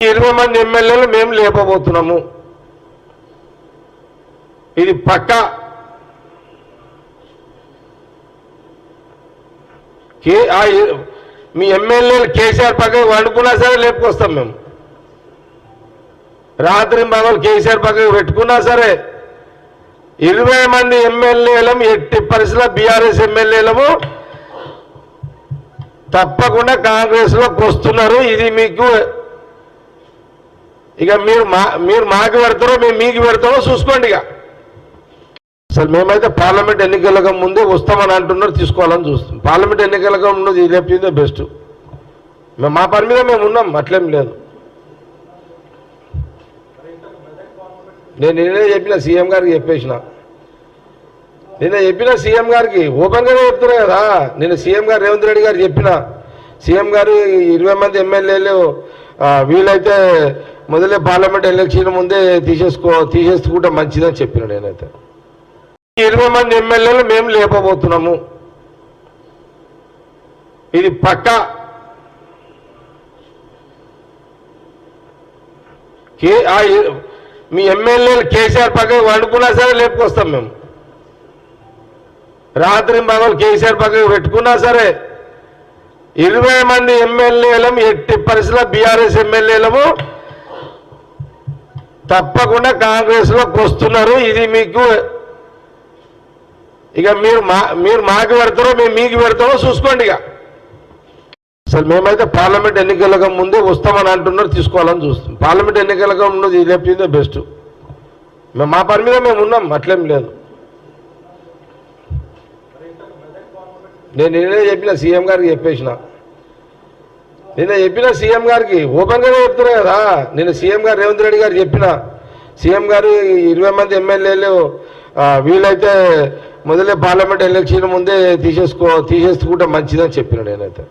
20 మంది ఎమ్మెల్యేలు మేము లేపబోతున్నాము. ఇది పక్కా. మీ ఎమ్మెల్యేలు కేసీఆర్ పక్కన వండుకున్నా సరే లేపుకొస్తాం మేము. రాత్రి పగలు కేసీఆర్ పక్కన పెట్టుకున్నా సరే 20 మంది ఎమ్మెల్యేలము ఎట్టి పరిస్థితుల్లో బీఆర్ఎస్ ఎమ్మెల్యేలము తప్పకుండా కాంగ్రెస్లోకి వస్తున్నారు. ఇది మీకు ఇక మీరు మాకు పెడతారో మేము మీకు పెడతామో చూసుకోండి. ఇక అసలు మేమైతే పార్లమెంట్ ఎన్నికలకు ముందే వస్తామని అంటున్నారు, తీసుకోవాలని చూస్తాం. పార్లమెంట్ ఎన్నికలకు ముందు లేపిందే బెస్ట్. మేము మా పని మీద మేము ఉన్నాం, అట్లేం లేదు. నేను నిన్నే చెప్పిన సీఎం గారికి చెప్పేసిన, సీఎం గారికి ఓపెన్గానే చెప్తున్నా కదా. నేను సీఎం గారు రేవంత్ రెడ్డి గారు చెప్పిన, సీఎం గారు 20 మంది ఎమ్మెల్యేలు వీలైతే మొదలే పార్లమెంట్ ఎలక్షన్ ముందే తీసేసుకుంటే మంచిదని చెప్పిన. నేనైతే 20 మంది ఎమ్మెల్యేలు మేము లేపబోతున్నాము. ఇది పక్కా. మీ ఎమ్మెల్యేలు కేసీఆర్ పక్కన వండుకున్నా సరే లేపుకొస్తాం మేము. రాత్రి పగలు కేసీఆర్ పక్కన పెట్టుకున్నా సరే 20 మంది ఎమ్మెల్యేలము ఎట్టి పరిస్థితుల్లో బీఆర్ఎస్ ఎమ్మెల్యేలము తప్పకుండా కాంగ్రెస్లోకి వస్తున్నారు. ఇది మీకు ఇక మీరు మాకు పెడతారో మేము మీకు పెడతామో చూసుకోండి. ఇక అసలు మేమైతే పార్లమెంట్ ఎన్నికలకు ముందే వస్తామని అంటున్నారు, తీసుకోవాలని చూస్తాం. పార్లమెంట్ ఎన్నికలకు ముందు లేపిందే బెస్ట్. మేము మా పని మీద మేము ఉన్నాం, అట్లేం లేదు. నేను నిన్నే చెప్పిన సీఎం గారికి చెప్పేసిన, సీఎం గారికి ఓపెన్గానే చెప్తున్నా కదా. నేను సీఎం గారు రేవంత్ రెడ్డి గారు చెప్పిన, సీఎం గారు 20 మంది ఎమ్మెల్యేలు వీలైతే మొదలే పార్లమెంట్ ఎలక్షన్ ముందే తీసేసుకుంటే మంచిదని చెప్పిన. నేనైతే